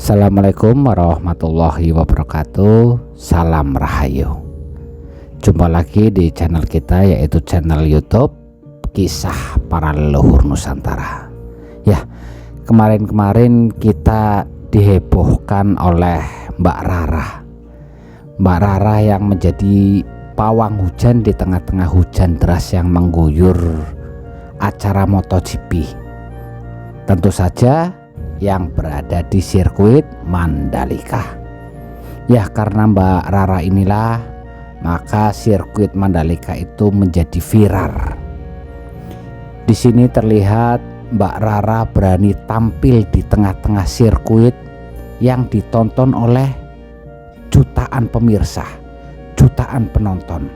Assalamualaikum warahmatullahi wabarakatuh. Salam Rahayu. Jumpa lagi di channel kita, yaitu channel YouTube Kisah Para Leluhur Nusantara. Ya, kemarin kita dihebohkan oleh Mbak Rara yang menjadi pawang hujan di tengah-tengah hujan deras yang mengguyur acara MotoGP. Tentu saja yang berada di sirkuit Mandalika. Ya, karena Mbak Rara inilah, maka sirkuit Mandalika itu menjadi viral. Di sini terlihat Mbak Rara berani tampil di tengah-tengah sirkuit yang ditonton oleh jutaan pemirsa, jutaan penonton.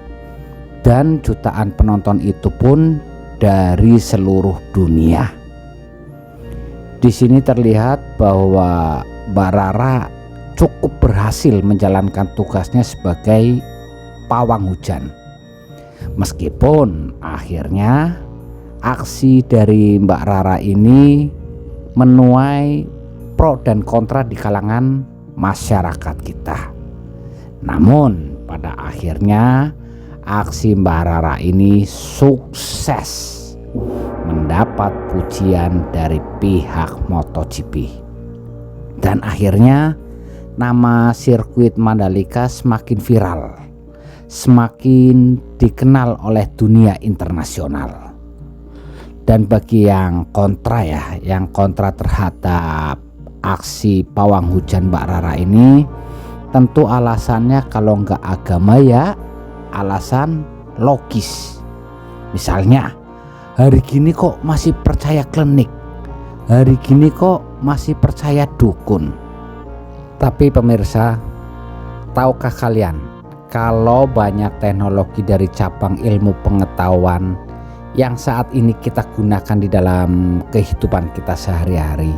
Dan jutaan penonton itu pun dari seluruh dunia. Di sini terlihat bahwa Mbak Rara cukup berhasil menjalankan tugasnya sebagai pawang hujan. Meskipun akhirnya aksi dari Mbak Rara ini menuai pro dan kontra di kalangan masyarakat kita. Namun pada akhirnya aksi Mbak Rara ini sukses mendapat pujian dari pihak MotoGP, dan akhirnya nama sirkuit Mandalika semakin viral, semakin dikenal oleh dunia internasional. Dan bagi yang kontra terhadap aksi pawang hujan Mbak Rara ini, tentu alasannya kalau nggak agama ya alasan logis. Misalnya, hari gini kok masih percaya klinik, hari gini kok masih percaya dukun. Tapi pemirsa, tahukah kalian kalau banyak teknologi dari cabang ilmu pengetahuan yang saat ini kita gunakan di dalam kehidupan kita sehari-hari,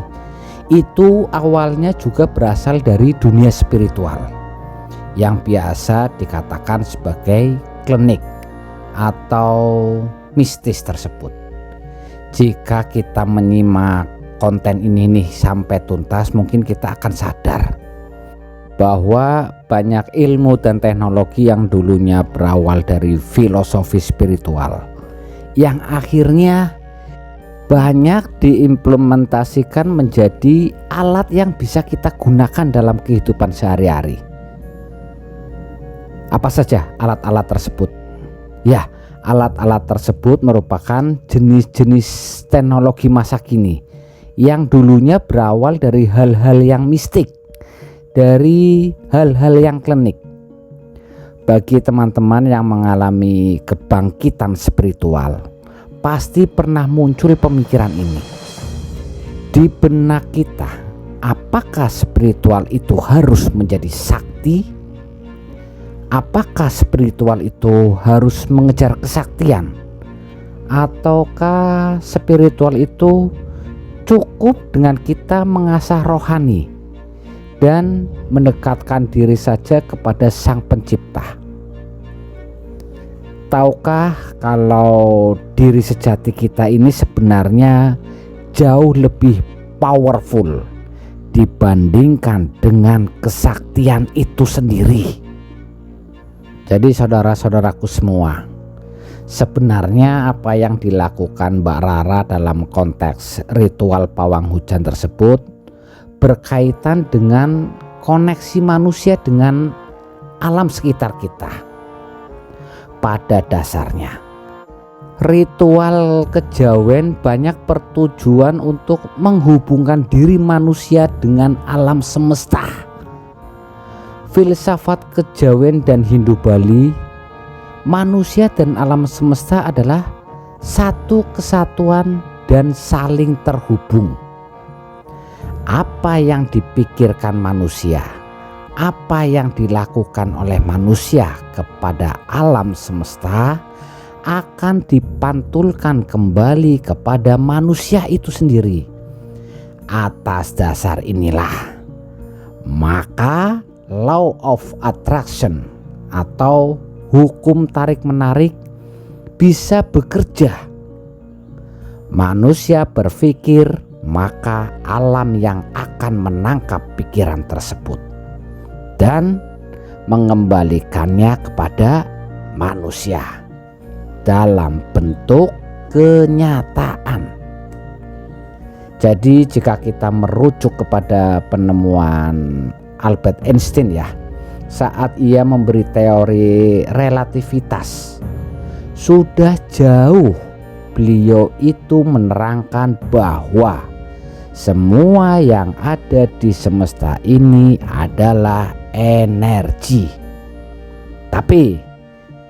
itu awalnya juga berasal dari dunia spiritual yang biasa dikatakan sebagai klinik atau mistis tersebut. Jika kita menyimak konten ini nih sampai tuntas, mungkin kita akan sadar bahwa banyak ilmu dan teknologi yang dulunya berawal dari filosofi spiritual yang akhirnya banyak diimplementasikan menjadi alat yang bisa kita gunakan dalam kehidupan sehari-hari. Apa saja alat-alat tersebut? Ya, alat-alat tersebut merupakan jenis-jenis teknologi masa kini yang dulunya berawal dari hal-hal yang mistik, dari hal-hal yang klinik. Bagi teman-teman yang mengalami kebangkitan spiritual, pasti pernah muncul pemikiran ini di benak kita. Apakah spiritual itu harus menjadi sakti? Apakah spiritual itu harus mengejar kesaktian? Ataukah spiritual itu cukup dengan kita mengasah rohani dan mendekatkan diri saja kepada Sang Pencipta? Tahukah kalau diri sejati kita ini sebenarnya jauh lebih powerful dibandingkan dengan kesaktian itu sendiri? Jadi saudara-saudaraku semua, sebenarnya apa yang dilakukan Mbak Rara dalam konteks ritual pawang hujan tersebut berkaitan dengan koneksi manusia dengan alam sekitar kita. Pada dasarnya, ritual kejawen banyak bertujuan untuk menghubungkan diri manusia dengan alam semesta. Filsafat kejawen dan Hindu Bali, manusia dan alam semesta adalah satu kesatuan dan saling terhubung. Apa yang dipikirkan manusia, apa yang dilakukan oleh manusia kepada alam semesta akan dipantulkan kembali kepada manusia itu sendiri. Atas dasar inilah, maka law of attraction atau hukum tarik-menarik bisa bekerja. Manusia berpikir, maka alam yang akan menangkap pikiran tersebut dan mengembalikannya kepada manusia dalam bentuk kenyataan. Jadi jika kita merujuk kepada penemuan Albert Einstein ya, saat ia memberi teori relativitas, sudah jauh beliau itu menerangkan bahwa semua yang ada di semesta ini adalah energi. Tapi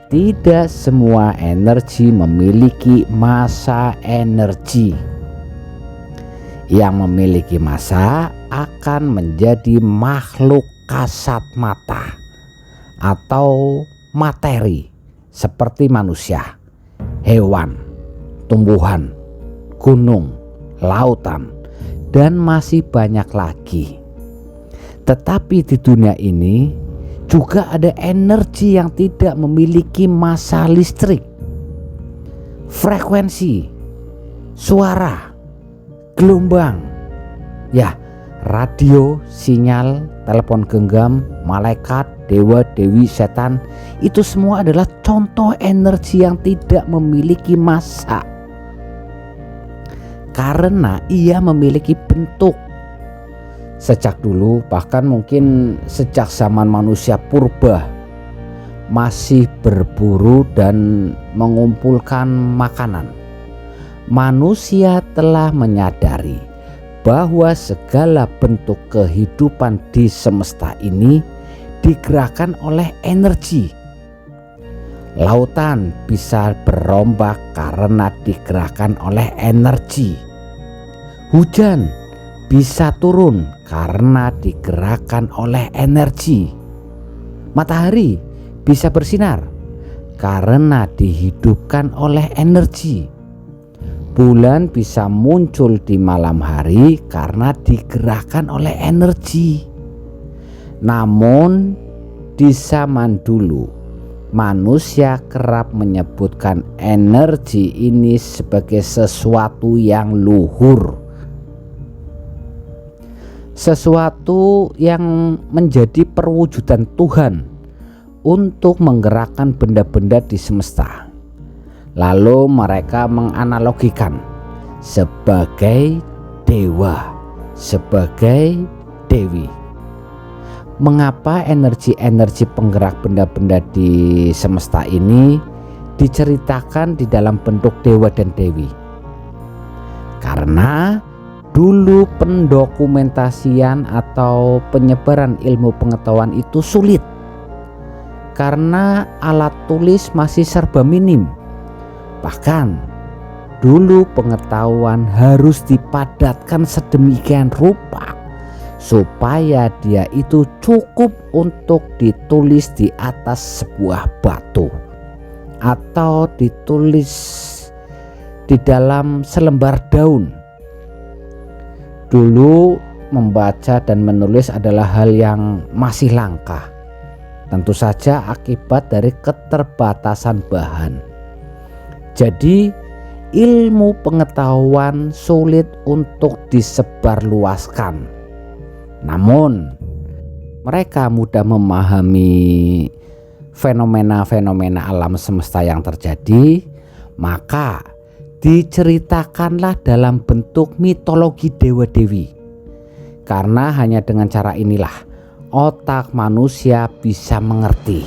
tidak semua energi memiliki massa energi. Yang memiliki massa akan menjadi makhluk kasat mata atau materi seperti manusia, hewan, tumbuhan, gunung, lautan, dan masih banyak lagi. Tetapi di dunia ini juga ada energi yang tidak memiliki massa listrik, frekuensi, suara, gelombang, ya, radio, sinyal, telepon genggam, malaikat, dewa, dewi, setan, itu semua adalah contoh energi yang tidak memiliki massa karena ia memiliki bentuk. Sejak dulu, bahkan mungkin sejak zaman manusia purba, masih berburu dan mengumpulkan makanan, manusia telah menyadari bahwa segala bentuk kehidupan di semesta ini digerakkan oleh energi. Lautan bisa berombak karena digerakkan oleh energi. Hujan bisa turun karena digerakkan oleh energi. Matahari bisa bersinar karena dihidupkan oleh energi. Bulan bisa muncul di malam hari karena digerakkan oleh energi. Namun di zaman dulu manusia kerap menyebutkan energi ini sebagai sesuatu yang luhur, sesuatu yang menjadi perwujudan Tuhan untuk menggerakkan benda-benda di semesta. Lalu mereka menganalogikan sebagai dewa, sebagai dewi. Mengapa energi-energi penggerak benda-benda di semesta ini diceritakan di dalam bentuk dewa dan dewi? Karena dulu pendokumentasian atau penyebaran ilmu pengetahuan itu sulit, karena alat tulis masih serba minim. Bahkan dulu pengetahuan harus dipadatkan sedemikian rupa supaya dia itu cukup untuk ditulis di atas sebuah batu atau ditulis di dalam selembar daun. Dulu membaca dan menulis adalah hal yang masih langka, tentu saja akibat dari keterbatasan bahan. Jadi ilmu pengetahuan sulit untuk disebarluaskan. Namun mereka mudah memahami fenomena-fenomena alam semesta yang terjadi, maka diceritakanlah dalam bentuk mitologi dewa-dewi. Karena hanya dengan cara inilah otak manusia bisa mengerti,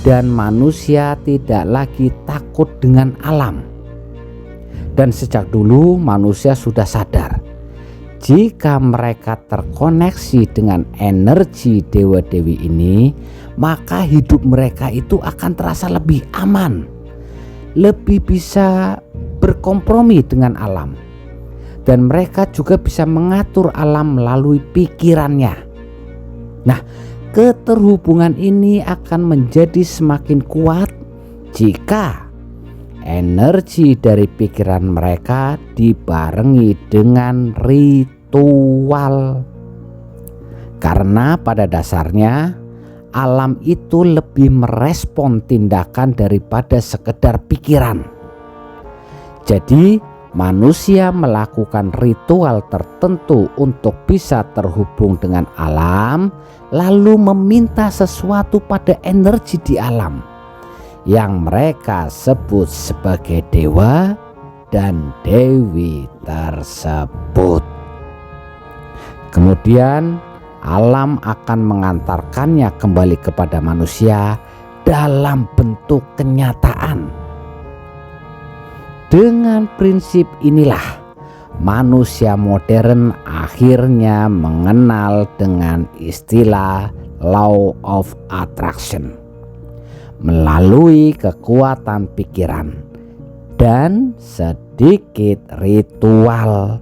dan manusia tidak lagi takut dengan alam. Dan sejak dulu manusia sudah sadar, jika mereka terkoneksi dengan energi dewa-dewi ini, maka hidup mereka itu akan terasa lebih aman, lebih bisa berkompromi dengan alam, dan mereka juga bisa mengatur alam melalui pikirannya. Nah, keterhubungan ini akan menjadi semakin kuat jika energi dari pikiran mereka dibarengi dengan ritual. Karena pada dasarnya alam itu lebih merespon tindakan daripada sekedar pikiran. Jadi manusia melakukan ritual tertentu untuk bisa terhubung dengan alam, lalu meminta sesuatu pada energi di alam yang mereka sebut sebagai dewa dan dewi tersebut. Kemudian alam akan mengantarkannya kembali kepada manusia dalam bentuk kenyataan. Dengan prinsip inilah manusia modern akhirnya mengenal dengan istilah law of attraction melalui kekuatan pikiran dan sedikit ritual.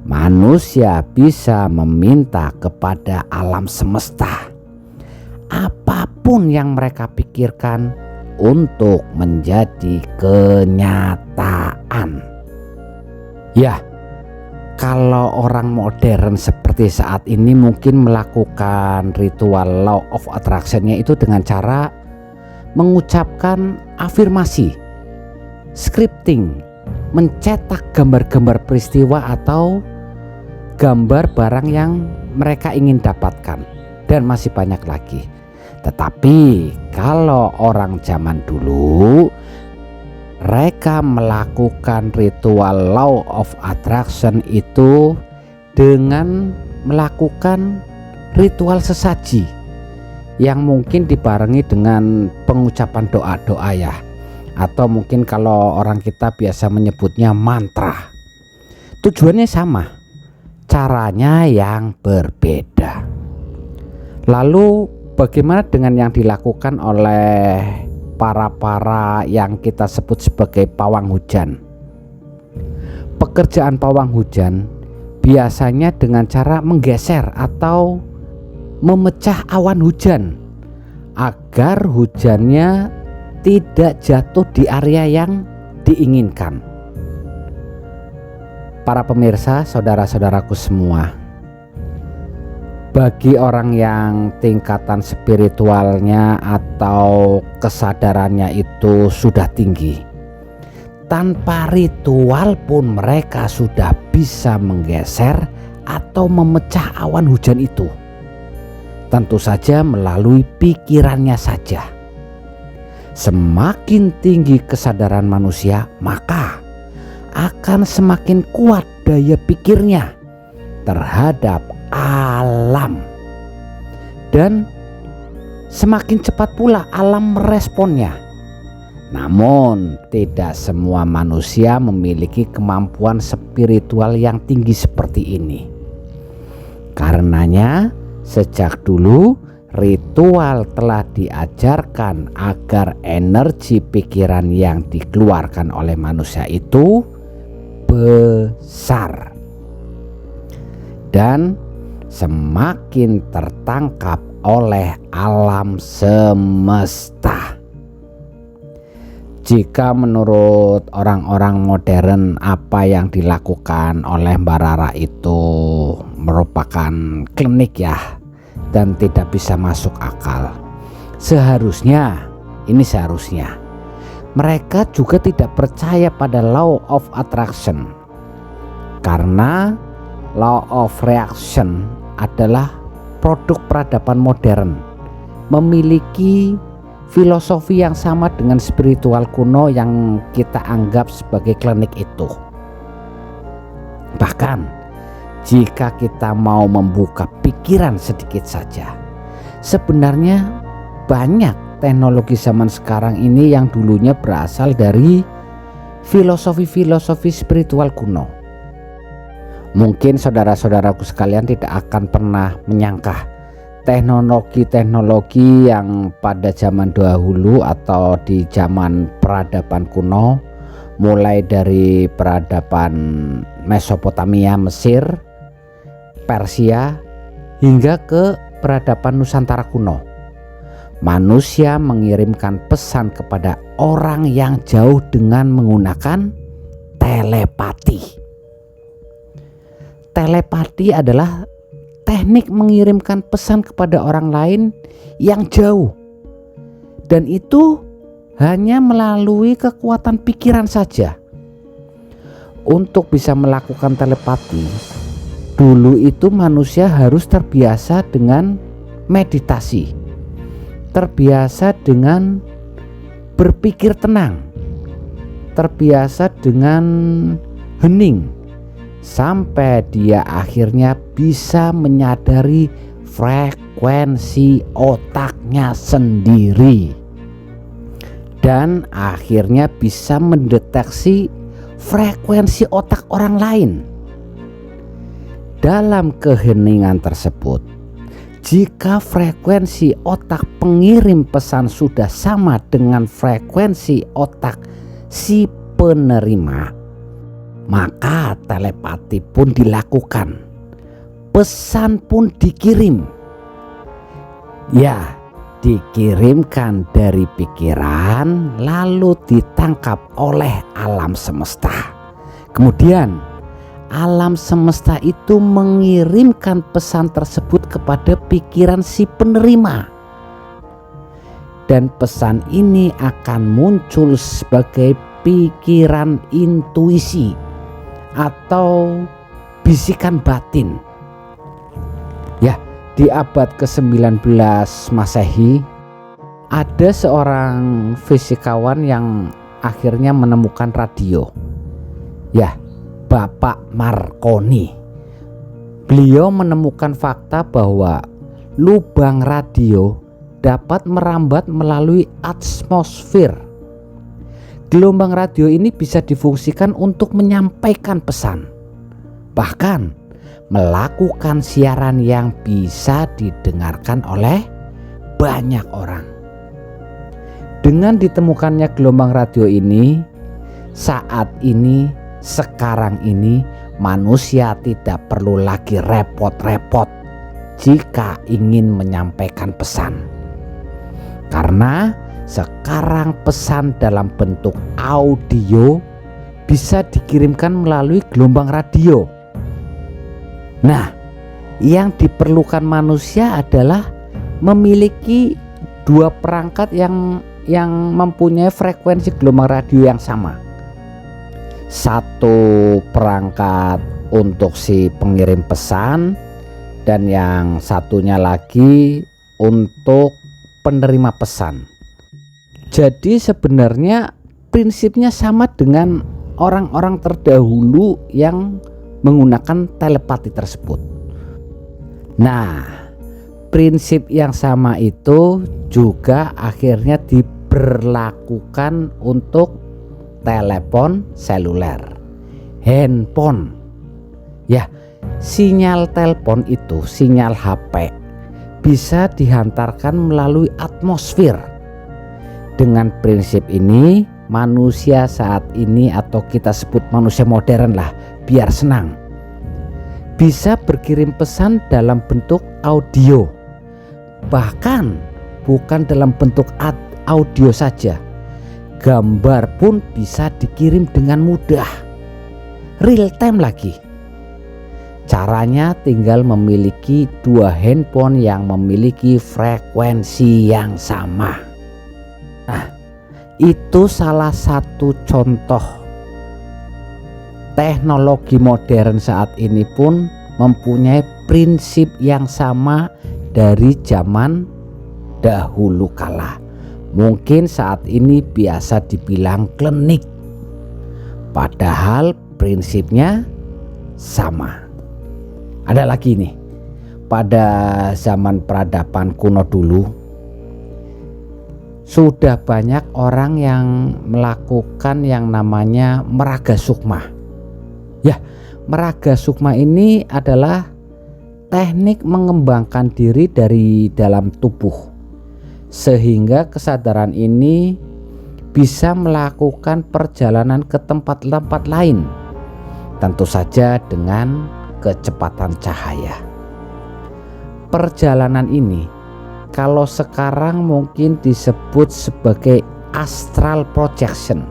Manusia bisa meminta kepada alam semesta apapun yang mereka pikirkan untuk menjadi kenyataan. Ya, kalau orang modern seperti saat ini mungkin melakukan ritual law of attraction-nya itu dengan cara mengucapkan afirmasi, scripting, mencetak gambar-gambar peristiwa atau gambar barang yang mereka ingin dapatkan, dan masih banyak lagi. Tetapi kalau orang zaman dulu, mereka melakukan ritual law of attraction itu dengan melakukan ritual sesaji yang mungkin dibarengi dengan pengucapan doa-doa ya, atau mungkin kalau orang kita biasa menyebutnya mantra. Tujuannya sama, caranya yang berbeda. Lalu bagaimana dengan yang dilakukan oleh para yang kita sebut sebagai pawang hujan? Pekerjaan pawang hujan biasanya dengan cara menggeser atau memecah awan hujan agar hujannya tidak jatuh di area yang diinginkan. Para pemirsa, saudara-saudaraku semua, bagi orang yang tingkatan spiritualnya atau kesadarannya itu sudah tinggi, tanpa ritual pun mereka sudah bisa menggeser atau memecah awan hujan itu. Tentu saja melalui pikirannya saja. Semakin tinggi kesadaran manusia, maka akan semakin kuat daya pikirnya terhadap alam, dan semakin cepat pula alam meresponnya. Namun tidak semua manusia memiliki kemampuan spiritual yang tinggi seperti ini. Karenanya sejak dulu ritual telah diajarkan agar energi pikiran yang dikeluarkan oleh manusia itu besar dan semakin tertangkap oleh alam semesta. Jika menurut orang-orang modern apa yang dilakukan oleh Mbak Rara itu merupakan klinik ya, dan tidak bisa masuk akal, seharusnya mereka juga tidak percaya pada law of attraction, karena law of reaction adalah produk peradaban modern, memiliki filosofi yang sama dengan spiritual kuno yang kita anggap sebagai klinik itu. Bahkan jika kita mau membuka pikiran sedikit saja, sebenarnya banyak teknologi zaman sekarang ini yang dulunya berasal dari filosofi spiritual kuno. Mungkin saudara-saudaraku sekalian tidak akan pernah menyangka teknologi yang pada zaman dahulu atau di zaman peradaban kuno, mulai dari peradaban Mesopotamia, Mesir, Persia, hingga ke peradaban Nusantara kuno, manusia mengirimkan pesan kepada orang yang jauh dengan menggunakan telepati. Telepati adalah teknik mengirimkan pesan kepada orang lain yang jauh, dan itu hanya melalui kekuatan pikiran saja. untuk bisa melakukan telepati, dulu itu manusia harus terbiasa dengan meditasi, terbiasa dengan berpikir tenang, terbiasa dengan hening, sampai dia akhirnya bisa menyadari frekuensi otaknya sendiri, dan akhirnya bisa mendeteksi frekuensi otak orang lain. Dalam keheningan tersebut, jika frekuensi otak pengirim pesan sudah sama dengan frekuensi otak si penerima, maka telepati pun dilakukan, pesan pun dikirim. Ya, dikirimkan dari pikiran lalu ditangkap oleh alam semesta. Kemudian alam semesta itu mengirimkan pesan tersebut kepada pikiran si penerima, dan pesan ini akan muncul sebagai pikiran intuisi atau bisikan batin. Ya, di abad ke-19 Masehi ada seorang fisikawan yang akhirnya menemukan radio. Ya, Bapak Marconi. Beliau menemukan fakta bahwa lubang radio dapat merambat melalui atmosfer. Gelombang radio ini bisa difungsikan untuk menyampaikan pesan, bahkan melakukan siaran yang bisa didengarkan oleh banyak orang. Dengan ditemukannya gelombang radio ini, saat ini, sekarang ini, manusia tidak perlu lagi repot-repot jika ingin menyampaikan pesan, karena sekarang pesan dalam bentuk audio bisa dikirimkan melalui gelombang radio. Nah, yang diperlukan manusia adalah memiliki dua perangkat yang mempunyai frekuensi gelombang radio yang sama. Satu perangkat untuk si pengirim pesan, dan yang satunya lagi untuk penerima pesan. Jadi sebenarnya prinsipnya sama dengan orang-orang terdahulu yang menggunakan telepati tersebut. Nah, prinsip yang sama itu juga akhirnya diberlakukan untuk telepon seluler, handphone. Ya, sinyal telepon itu, sinyal HP bisa dihantarkan melalui atmosfer. Dengan prinsip ini, manusia saat ini, atau kita sebut manusia modern lah biar senang, bisa berkirim pesan dalam bentuk audio. Bahkan bukan dalam bentuk audio saja, gambar pun bisa dikirim dengan mudah, real time lagi. Caranya tinggal memiliki dua handphone yang memiliki frekuensi yang sama. Nah, itu salah satu contoh teknologi modern saat ini pun mempunyai prinsip yang sama dari zaman dahulu kala. Mungkin saat ini biasa dibilang klinik, padahal prinsipnya sama. Ada lagi nih, pada zaman peradaban kuno dulu sudah banyak orang yang melakukan yang namanya meraga sukma. Ya, meraga sukma ini adalah teknik mengembangkan diri dari dalam tubuh, sehingga kesadaran ini bisa melakukan perjalanan ke tempat-tempat lain, tentu saja dengan kecepatan cahaya. Perjalanan ini kalau sekarang mungkin disebut sebagai astral projection.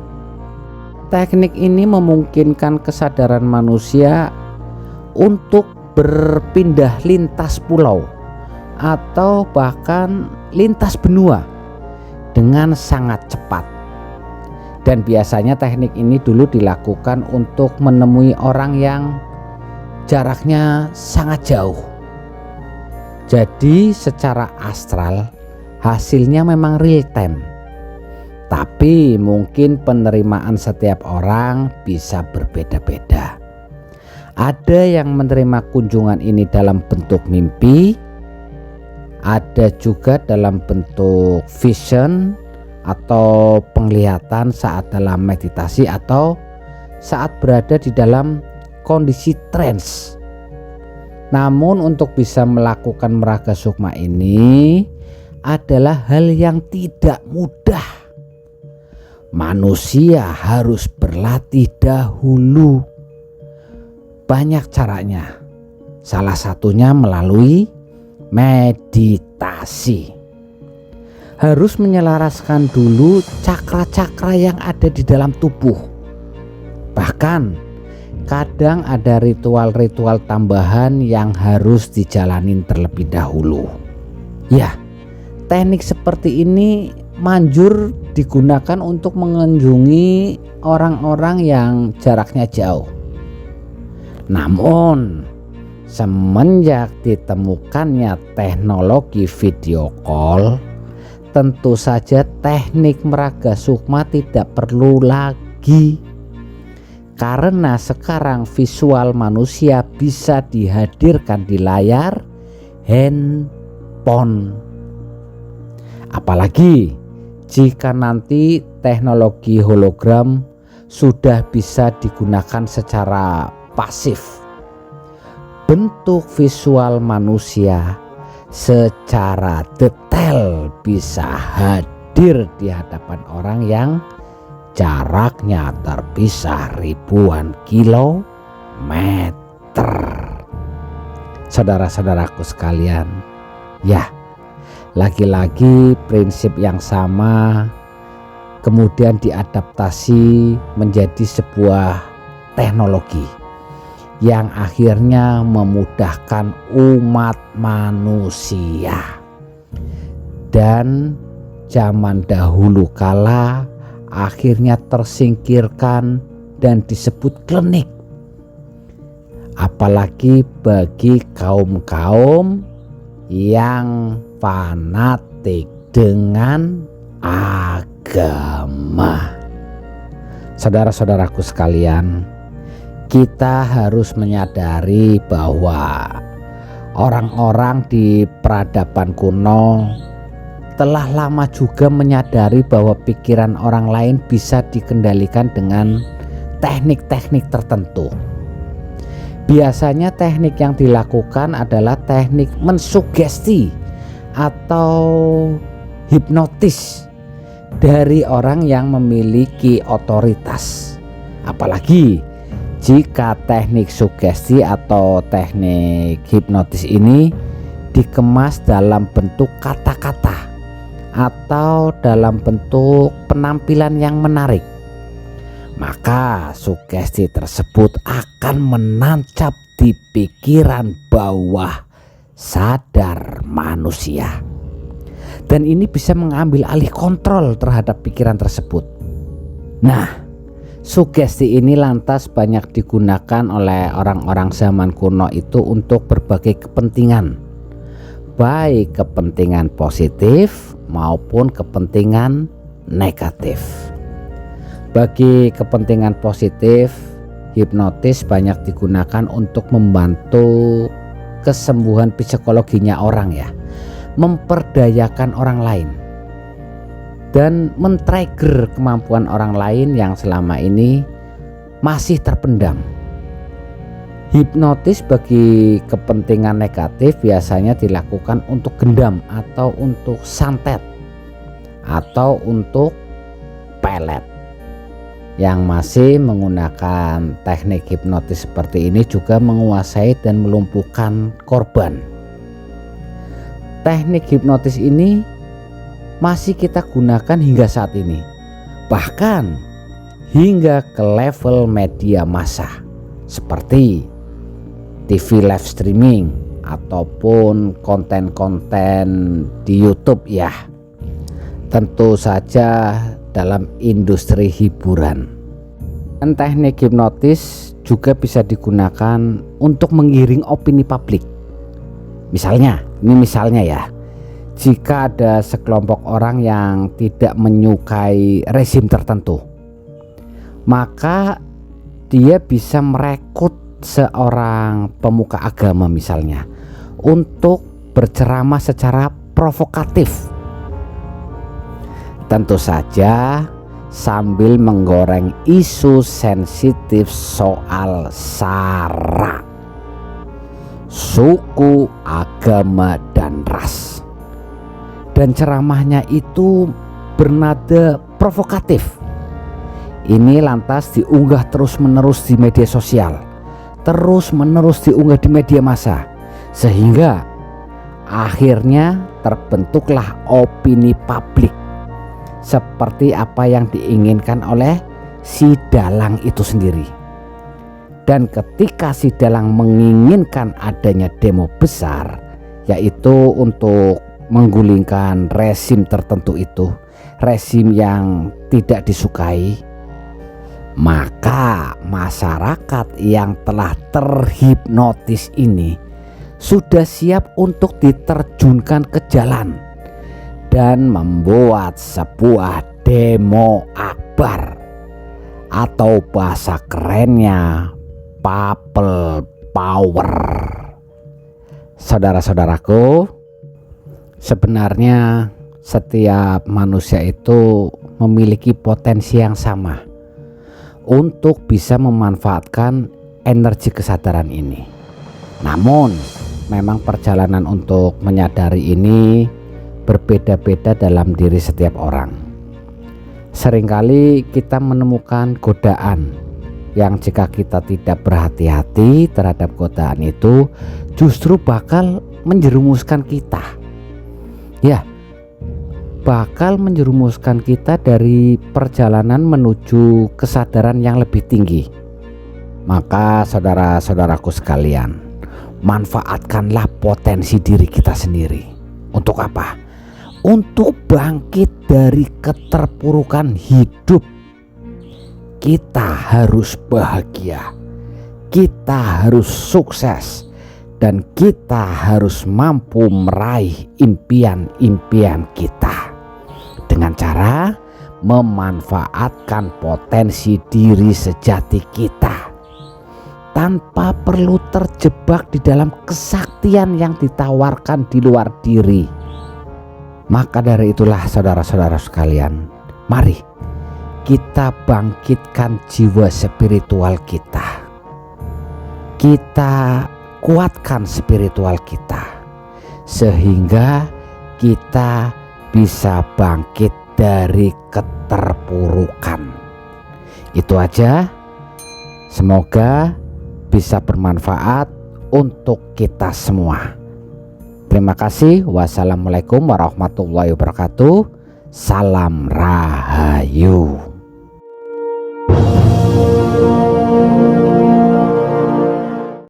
Teknik ini memungkinkan kesadaran manusia untuk berpindah lintas pulau atau bahkan lintas benua dengan sangat cepat. Dan biasanya teknik ini dulu dilakukan untuk menemui orang yang jaraknya sangat jauh. Jadi secara astral hasilnya memang real time, tapi mungkin penerimaan setiap orang bisa berbeda-beda. Ada yang menerima kunjungan ini dalam bentuk mimpi, ada juga dalam bentuk vision atau penglihatan saat dalam meditasi atau saat berada di dalam kondisi trance. Namun untuk bisa melakukan meraga sukma ini adalah hal yang tidak mudah. Manusia harus berlatih dahulu. Banyak caranya. Salah satunya melalui meditasi. Harus menyelaraskan dulu cakra-cakra yang ada di dalam tubuh. Bahkan kadang ada ritual-ritual tambahan yang harus dijalanin terlebih dahulu. Ya, teknik seperti ini manjur digunakan untuk mengunjungi orang-orang yang jaraknya jauh. Namun semenjak ditemukannya teknologi video call, tentu saja teknik meraga sukma tidak perlu lagi, karena sekarang visual manusia bisa dihadirkan di layar handphone. Apalagi jika nanti teknologi hologram sudah bisa digunakan secara pasif, bentuk visual manusia secara detail bisa hadir di hadapan orang yang jaraknya terpisah ribuan kilometer. Saudara-saudaraku sekalian, ya, lagi-lagi prinsip yang sama kemudian diadaptasi menjadi sebuah teknologi yang akhirnya memudahkan umat manusia. Dan zaman dahulu kala akhirnya tersingkirkan dan disebut klinik. Apalagi bagi kaum-kaum yang fanatik dengan agama. Saudara-saudaraku sekalian, kita harus menyadari bahwa orang-orang di peradaban kuno telah lama juga menyadari bahwa pikiran orang lain bisa dikendalikan dengan teknik-teknik tertentu. Biasanya teknik yang dilakukan adalah teknik mensugesti atau hipnotis dari orang yang memiliki otoritas. Apalagi jika teknik sugesti atau teknik hipnotis ini dikemas dalam bentuk kata-kata atau dalam bentuk penampilan yang menarik, maka sugesti tersebut akan menancap di pikiran bawah sadar manusia, dan ini bisa mengambil alih kontrol terhadap pikiran tersebut. Nah, sugesti ini lantas banyak digunakan oleh orang-orang zaman kuno itu untuk berbagai kepentingan, baik kepentingan positif maupun kepentingan negatif. Bagi kepentingan positif, hipnotis banyak digunakan untuk membantu kesembuhan psikologinya orang, ya, memperdayakan orang lain dan men-trigger kemampuan orang lain yang selama ini masih terpendam. Hipnotis bagi kepentingan negatif biasanya dilakukan untuk gendam atau untuk santet atau untuk pelet. Yang masih menggunakan teknik hipnotis seperti ini juga menguasai dan melumpuhkan korban. Teknik hipnotis ini masih kita gunakan hingga saat ini, bahkan hingga ke level media massa seperti TV live streaming ataupun konten-konten di YouTube, ya. Tentu saja dalam industri hiburan. Dan teknik hipnotis juga bisa digunakan untuk menggiring opini publik. Misalnya ya, jika ada sekelompok orang yang tidak menyukai rezim tertentu, maka dia bisa merekrut seorang pemuka agama misalnya untuk berceramah secara provokatif, tentu saja sambil menggoreng isu sensitif soal sara, suku, agama, dan ras. Dan ceramahnya itu bernada provokatif. Ini lantas diunggah terus-menerus di media sosial, terus-menerus diunggah di media massa, sehingga akhirnya terbentuklah opini publik seperti apa yang diinginkan oleh si dalang itu sendiri. Dan ketika si dalang menginginkan adanya demo besar, yaitu untuk menggulingkan rezim tertentu itu, rezim yang tidak disukai, maka masyarakat yang telah terhipnotis ini sudah siap untuk diterjunkan ke jalan dan membuat sebuah demo akbar, atau bahasa kerennya people power. Saudara-saudaraku, sebenarnya setiap manusia itu memiliki potensi yang sama untuk bisa memanfaatkan energi kesadaran ini. Namun memang perjalanan untuk menyadari ini berbeda-beda dalam diri setiap orang. Seringkali kita menemukan godaan yang jika kita tidak berhati-hati terhadap godaan itu justru bakal menjerumuskan kita. Ya, bakal menjerumuskan kita dari perjalanan menuju kesadaran yang lebih tinggi. Maka saudara-saudaraku sekalian, manfaatkanlah potensi diri kita sendiri. Untuk apa? Untuk bangkit dari keterpurukan hidup. Kita harus bahagia, kita harus sukses, dan kita harus mampu meraih impian-impian kita dengan cara memanfaatkan potensi diri sejati kita tanpa perlu terjebak di dalam kesaktian yang ditawarkan di luar diri. Maka dari itulah saudara-saudara sekalian, mari kita bangkitkan jiwa spiritual kita. Kita kuatkan spiritual kita sehingga kita bisa bangkit dari keterpurukan. Itu aja. Semoga bisa bermanfaat untuk kita semua. Terima kasih. Wassalamualaikum warahmatullahi wabarakatuh. Salam Rahayu.